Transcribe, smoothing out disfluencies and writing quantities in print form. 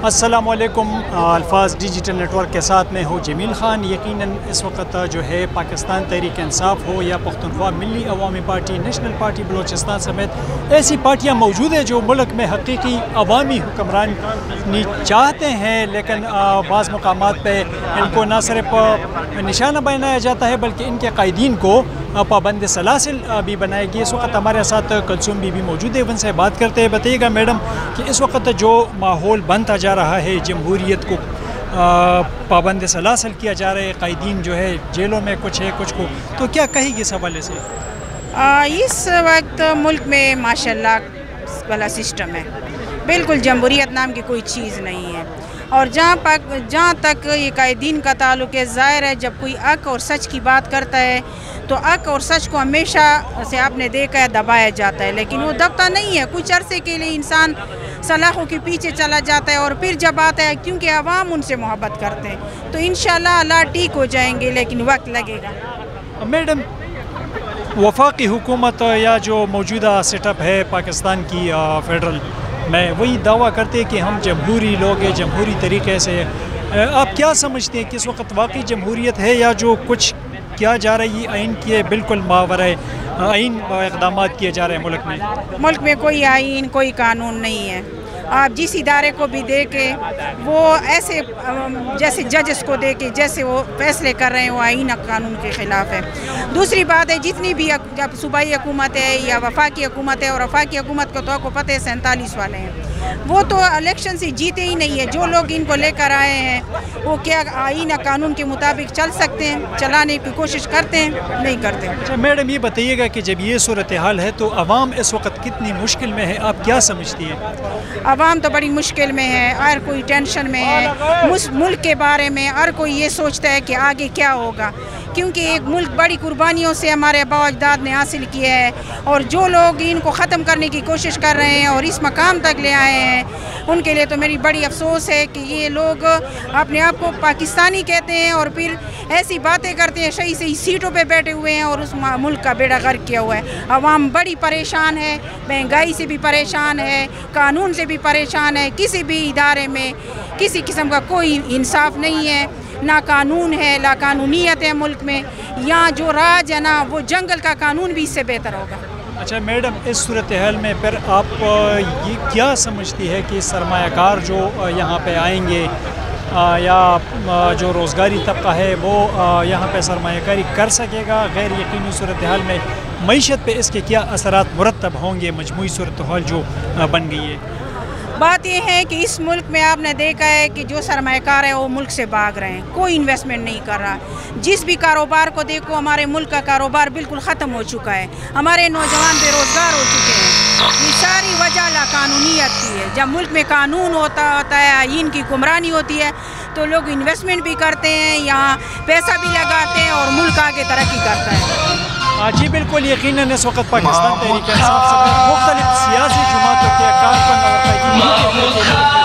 السلام علیکم. الفاظ ڈیجیٹل نیٹ ورک کے ساتھ میں ہوں جمیل خان. یقیناً اس وقت جو ہے پاکستان تحریک انصاف ہو یا پختونخوا ملی عوامی پارٹی، نیشنل پارٹی بلوچستان سمیت ایسی پارٹیاں موجود ہیں جو ملک میں حقیقی عوامی حکمرانی چاہتے ہیں، لیکن بعض مقامات پہ ان کو نہ صرف نشانہ بنایا جاتا ہے بلکہ ان کے قائدین کو پابند سلاسل بھی بنائے گی. اس وقت ہمارے ساتھ کلثوم بی بی موجود ہے، ان سے بات کرتے ہیں. بتائیے گا میڈم کہ اس وقت جو ماحول بنتا جا رہا ہے، جمہوریت کو پابند سلاسل کیا جا رہا ہے، قائدین جو ہے جیلوں میں کچھ ہے کچھ کو، تو کیا کہے گی اس حوالے سے؟ اس وقت ملک میں ماشاءاللہ والا سسٹم ہے، بالکل جمہوریت نام کی کوئی چیز نہیں ہے. اور جہاں تک یہ قائدین کا تعلق ہے، ظاہر ہے جب کوئی حق اور سچ کی بات کرتا ہے تو حق اور سچ کو ہمیشہ سے آپ نے دیکھا ہے دبایا جاتا ہے، لیکن وہ دبتا نہیں ہے. کچھ عرصے کے لیے انسان سلاخوں کے پیچھے چلا جاتا ہے اور پھر جب آتا ہے کیونکہ عوام ان سے محبت کرتے ہیں تو انشاءاللہ اللہ ٹھیک ہو جائیں گے، لیکن وقت لگے گا. میڈم، وفاقی حکومت یا جو موجودہ سیٹ اپ ہے پاکستان کی فیڈرل میں، وہی دعویٰ کرتے کہ ہم جمہوری لوگ ہیں، جمہوری طریقے سے. آپ کیا سمجھتے ہیں کہ اس وقت واقعی جمہوریت ہے یا جو کچھ کیا جا رہی آئین کے بالکل ماورائے آئین اقدامات کیے جا رہے ہیں ملک میں؟ ملک میں کوئی آئین کوئی قانون نہیں ہے. آپ جس ادارے کو بھی دیکھیں وہ ایسے جیسے ججز کو دیکھیں جیسے وہ فیصلے کر رہے ہیں، وہ آئین قانون کے خلاف ہے. دوسری بات ہے جتنی بھی جب صوبائی حکومت ہے یا وفاقی حکومت ہے، اور وفاقی حکومت کو تو آپ کو پتہ ہے 47 والے ہیں، وہ تو الیکشن سے جیتے ہی نہیں ہے. جو لوگ ان کو لے کر آئے ہیں وہ کیا آئین قانون کے مطابق چل سکتے ہیں؟ چلانے کی کوشش کرتے ہیں؟ نہیں کرتے. اچھا میڈم، یہ بتائیے گا کہ جب یہ صورتحال ہے تو عوام اس وقت کتنی مشکل میں ہے، آپ کیا سمجھتی ہیں؟ عوام تو بڑی مشکل میں ہے، ہر کوئی ٹینشن میں ہے. ملک کے بارے میں ہر کوئی یہ سوچتا ہے کہ آگے کیا ہوگا، کیونکہ ایک ملک بڑی قربانیوں سے ہمارے آباء و اجداد نے حاصل کیا ہے، اور جو لوگ ان کو ختم کرنے کی کوشش کر رہے ہیں اور اس مقام تک لے آئے ہیں ان کے لیے تو میری بڑی افسوس ہے کہ یہ لوگ اپنے آپ کو پاکستانی کہتے ہیں اور پھر ایسی باتیں کرتے ہیں، صحیح سیٹوں پہ بیٹھے ہوئے ہیں اور اس ملک کا بیڑا غرق کیا ہوا ہے. عوام بڑی پریشان ہے، مہنگائی سے بھی پریشان ہے، قانون سے بھی پریشان ہے. کسی بھی ادارے میں کسی قسم کا کوئی انصاف نہیں ہے، نہ قانون ہے، لا قانونیت ہے ملک میں. یہاں جو راج ہے نا وہ جنگل کا قانون بھی اس سے بہتر ہوگا. اچھا میڈم، اس صورتحال میں پھر آپ یہ کیا سمجھتی ہے کہ سرمایہ کار جو یہاں پہ آئیں گے یا جو روزگاری طبقہ ہے وہ یہاں پہ سرمایہ کاری کر سکے گا؟ غیر یقینی صورتحال میں معیشت پہ اس کے کیا اثرات مرتب ہوں گے؟ مجموعی صورتحال جو بن گئی ہے. بات یہ ہے کہ اس ملک میں آپ نے دیکھا ہے کہ جو سرمایہ کار ہے وہ ملک سے بھاگ رہے ہیں، کوئی انویسٹمنٹ نہیں کر رہا. جس بھی کاروبار کو دیکھو ہمارے ملک کا کاروبار بالکل ختم ہو چکا ہے، ہمارے نوجوان بے روزگار ہو چکے ہیں. یہ ساری وجہ لا قانونیت کی ہے. جب ملک میں قانون ہوتا ہے، آئین کی حکمرانی ہوتی ہے تو لوگ انویسٹمنٹ بھی کرتے ہیں، یہاں پیسہ بھی لگاتے ہیں اور ملک آگے ترقی کرتا ہے. جی بالکل، یقیناً اس وقت پاکستان تحریک انصاف سے مختلف سیاسی جماعتوں کے کارکن اور